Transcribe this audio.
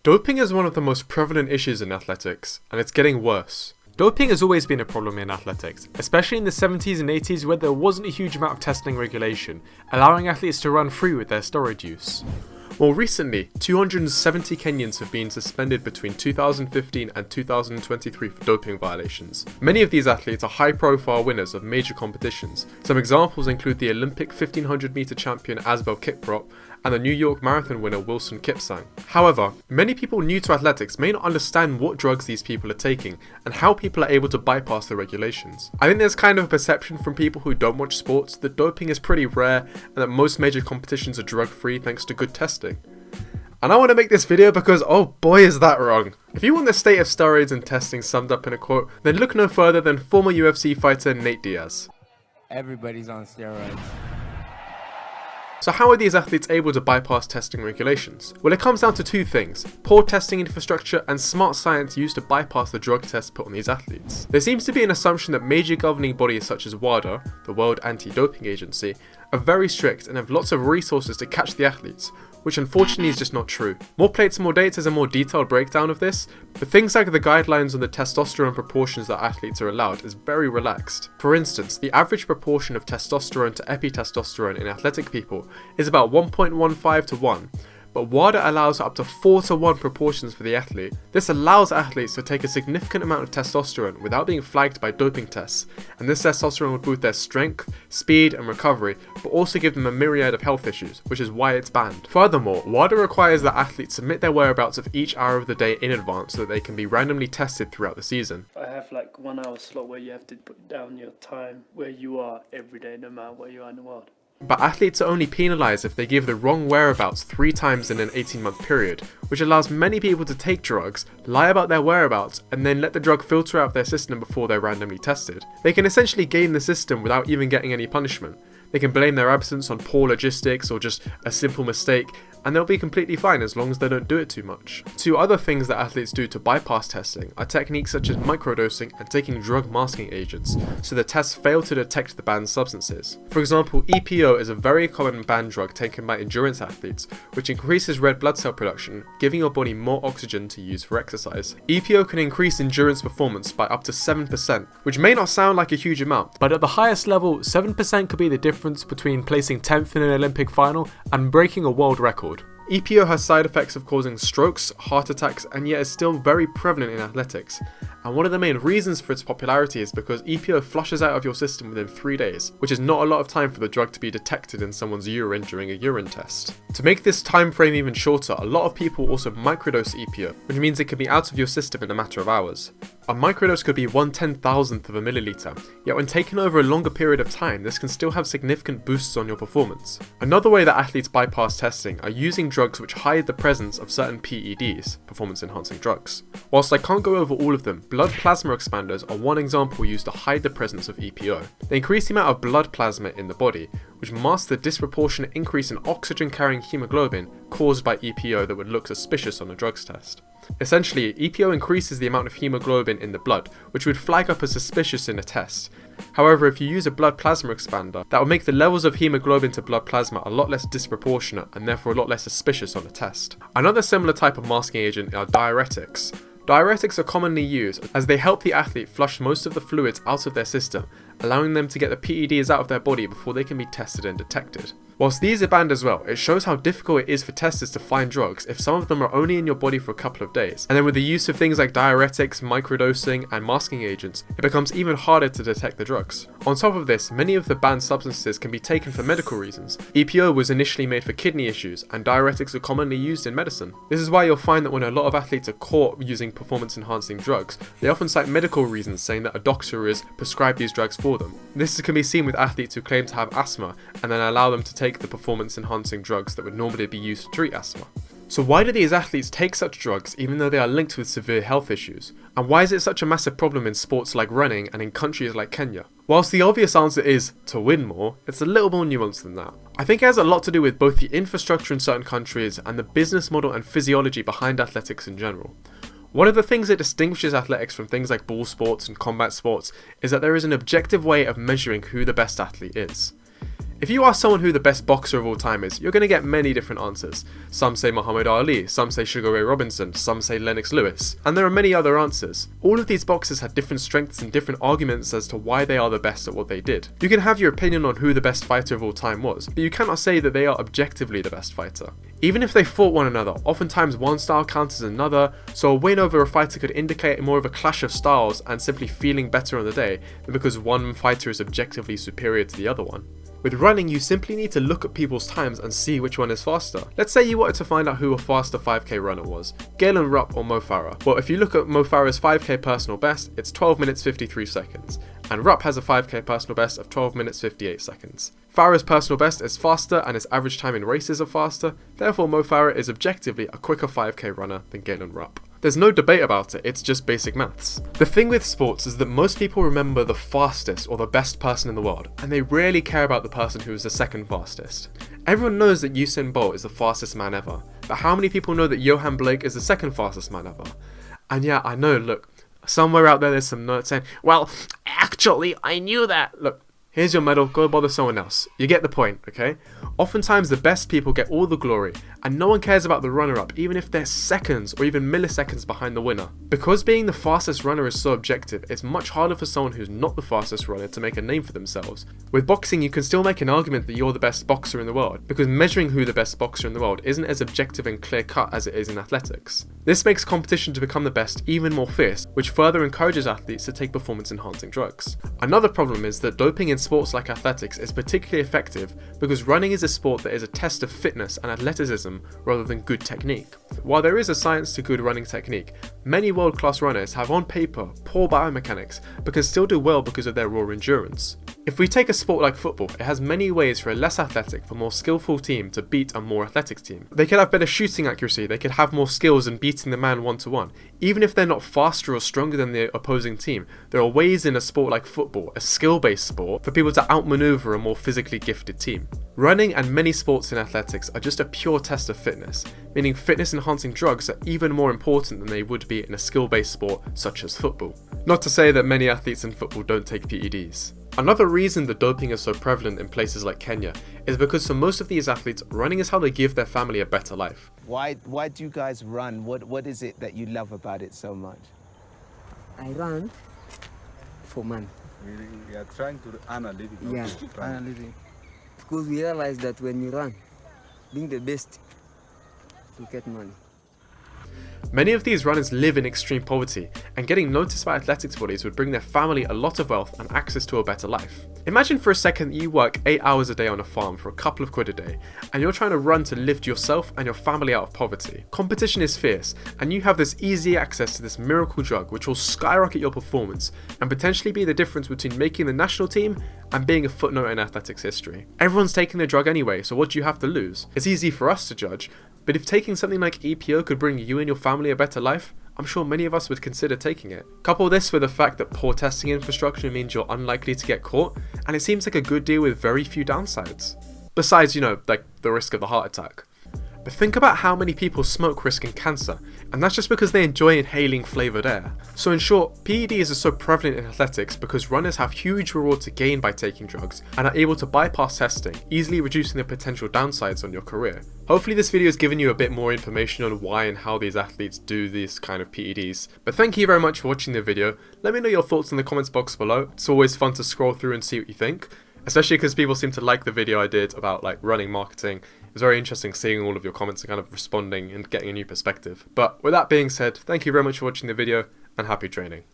Doping is one of the most prevalent issues in athletics, and it's getting worse. Doping has always been a problem in athletics, especially in the 70s and 80s where there wasn't a huge amount of testing regulation, allowing athletes to run free with their steroid use. More recently, 270 Kenyans have been suspended between 2015 and 2023 for doping violations. Many of these athletes are high-profile winners of major competitions. Some examples include the Olympic 1500 meter champion Asbel Kiprop and the New York Marathon winner Wilson Kipsang. However, many people new to athletics may not understand what drugs these people are taking and how people are able to bypass the regulations. I think there's kind of a perception from people who don't watch sports that doping is pretty rare and that most major competitions are drug-free thanks to good testing. And I want to make this video because oh boy is that wrong. If you want the state of steroids and testing summed up in a quote, then look no further than former UFC fighter Nate Diaz. Everybody's on steroids. So how are these athletes able to bypass testing regulations? Well, it comes down to two things: poor testing infrastructure and smart science used to bypass the drug tests put on these athletes. There seems to be an assumption that major governing bodies such as WADA, the World Anti-Doping Agency, are very strict and have lots of resources to catch the athletes, which unfortunately is just not true. More Plates, More Dates has a more detailed breakdown of this, but things like the guidelines on the testosterone proportions that athletes are allowed is very relaxed. For instance, the average proportion of testosterone to epitestosterone in athletic people is about 1.15 to 1, but WADA allows up to 4 to 1 proportions for the athlete. This allows athletes to take a significant amount of testosterone without being flagged by doping tests, and this testosterone would boost their strength, speed and recovery, but also give them a myriad of health issues, which is why it's banned. Furthermore, WADA requires that athletes submit their whereabouts of each hour of the day in advance so that they can be randomly tested throughout the season. I have like 1 hour slot where you have to put down your time where you are every day, no matter where you are in the world. But athletes are only penalised if they give the wrong whereabouts 3 times in an 18-month period, which allows many people to take drugs, lie about their whereabouts, and then let the drug filter out their system before they're randomly tested. They can essentially game the system without even getting any punishment. They can blame their absence on poor logistics or just a simple mistake, and they'll be completely fine as long as they don't do it too much. Two other things that athletes do to bypass testing are techniques such as microdosing and taking drug masking agents, so the tests fail to detect the banned substances. For example, EPO is a very common banned drug taken by endurance athletes, which increases red blood cell production, giving your body more oxygen to use for exercise. EPO can increase endurance performance by up to 7%, which may not sound like a huge amount, but at the highest level, 7% could be the difference between placing 10th in an Olympic final and breaking a world record. EPO has side effects of causing strokes, heart attacks, and yet is still very prevalent in athletics. And one of the main reasons for its popularity is because EPO flushes out of your system within 3 days, which is not a lot of time for the drug to be detected in someone's urine during a urine test. To make this time frame even shorter, a lot of people also microdose EPO, which means it can be out of your system in a matter of hours. A microdose could be 1/10,000th of a milliliter, yet when taken over a longer period of time, this can still have significant boosts on your performance. Another way that athletes bypass testing are using drugs which hide the presence of certain PEDs, performance enhancing drugs. Whilst I can't go over all of them, blood plasma expanders are one example used to hide the presence of EPO. They increase the amount of blood plasma in the body, which masks the disproportionate increase in oxygen-carrying hemoglobin caused by EPO that would look suspicious on a drugs test. Essentially, EPO increases the amount of hemoglobin in the blood, which would flag up as suspicious in a test. However, if you use a blood plasma expander, that would make the levels of hemoglobin to blood plasma a lot less disproportionate and therefore a lot less suspicious on a test. Another similar type of masking agent are diuretics. Diuretics are commonly used as they help the athlete flush most of the fluids out of their system, allowing them to get the PEDs out of their body before they can be tested and detected. Whilst these are banned as well, it shows how difficult it is for testers to find drugs if some of them are only in your body for a couple of days. And then with the use of things like diuretics, microdosing, and masking agents, it becomes even harder to detect the drugs. On top of this, many of the banned substances can be taken for medical reasons. EPO was initially made for kidney issues, and diuretics are commonly used in medicine. This is why you'll find that when a lot of athletes are caught using performance-enhancing drugs, they often cite medical reasons saying that a doctor has prescribed these drugs for them. This can be seen with athletes who claim to have asthma, and then allow them to take the performance-enhancing drugs that would normally be used to treat asthma. So why do these athletes take such drugs even though they are linked with severe health issues? And why is it such a massive problem in sports like running and in countries like Kenya? Whilst the obvious answer is to win more, it's a little more nuanced than that. I think it has a lot to do with both the infrastructure in certain countries and the business model and physiology behind athletics in general. One of the things that distinguishes athletics from things like ball sports and combat sports is that there is an objective way of measuring who the best athlete is. If you ask someone who the best boxer of all time is, you're going to get many different answers. Some say Muhammad Ali, some say Sugar Ray Robinson, some say Lennox Lewis, and there are many other answers. All of these boxers had different strengths and different arguments as to why they are the best at what they did. You can have your opinion on who the best fighter of all time was, but you cannot say that they are objectively the best fighter. Even if they fought one another, oftentimes one style counters another, so a win over a fighter could indicate more of a clash of styles and simply feeling better on the day than because one fighter is objectively superior to the other one. With running, you simply need to look at people's times and see which one is faster. Let's say you wanted to find out who a faster 5k runner was, Galen Rupp or Mo Farah. Well, if you look at Mo Farah's 5k personal best, it's 12 minutes 53 seconds, and Rupp has a 5k personal best of 12 minutes 58 seconds. Farah's personal best is faster and his average time in races are faster, therefore Mo Farah is objectively a quicker 5k runner than Galen Rupp. There's no debate about it, it's just basic maths. The thing with sports is that most people remember the fastest or the best person in the world, and they rarely care about the person who is the second fastest. Everyone knows that Usain Bolt is the fastest man ever, but how many people know that Johan Blake is the second fastest man ever? And yeah, I know, look, somewhere out there's some nerd saying, well, actually, I knew that. Look, here's your medal, go bother someone else. You get the point, okay? Oftentimes the best people get all the glory, and no one cares about the runner-up, even if they're seconds or even milliseconds behind the winner. Because being the fastest runner is so objective, it's much harder for someone who's not the fastest runner to make a name for themselves. With boxing, you can still make an argument that you're the best boxer in the world, because measuring who the best boxer in the world isn't as objective and clear-cut as it is in athletics. This makes competition to become the best even more fierce, which further encourages athletes to take performance-enhancing drugs. Another problem is that doping in sports like athletics is particularly effective because running is a sport that is a test of fitness and athleticism rather than good technique. While there is a science to good running technique, many world-class runners have on paper poor biomechanics but can still do well because of their raw endurance. If we take a sport like football, it has many ways for a less athletic but more skillful team to beat a more athletic team. They could have better shooting accuracy, they could have more skills in beating the man one-to-one. Even if they're not faster or stronger than the opposing team, there are ways in a sport like football, a skill-based sport, for people to outmaneuver a more physically gifted team. Running and many sports in athletics are just a pure test of fitness, meaning fitness-enhancing drugs are even more important than they would be in a skill-based sport such as football. Not to say that many athletes in football don't take PEDs. Another reason that doping is so prevalent in places like Kenya is because for most of these athletes, running is how they give their family a better life. Why do you guys run? What is it that you love about it so much? I run for money. We are trying to earn a living. Yeah, Earn a living. because we realize that when you run, being the best, you get money. Many of these runners live in extreme poverty, and getting noticed by athletics bodies would bring their family a lot of wealth and access to a better life. Imagine for a second that you work 8 hours a day on a farm for a couple of quid a day, and you're trying to run to lift yourself and your family out of poverty. Competition is fierce, and you have this easy access to this miracle drug which will skyrocket your performance and potentially be the difference between making the national team and being a footnote in athletics history. Everyone's taking the drug anyway, so what do you have to lose? It's easy for us to judge, but if taking something like EPO could bring you and your family a better life, I'm sure many of us would consider taking it. Couple this with the fact that poor testing infrastructure means you're unlikely to get caught, and it seems like a good deal with very few downsides. Besides, like the risk of the heart attack. But think about how many people smoke risking cancer, and that's just because they enjoy inhaling flavoured air. So in short, PEDs are so prevalent in athletics because runners have huge reward to gain by taking drugs and are able to bypass testing, easily reducing the potential downsides on your career. Hopefully this video has given you a bit more information on why and how these athletes do these kind of PEDs. But thank you very much for watching the video. Let me know your thoughts in the comments box below. It's always fun to scroll through and see what you think. Especially because people seem to like the video I did about running marketing. It was very interesting seeing all of your comments and kind of responding and getting a new perspective. But with that being said, thank you very much for watching the video and happy training.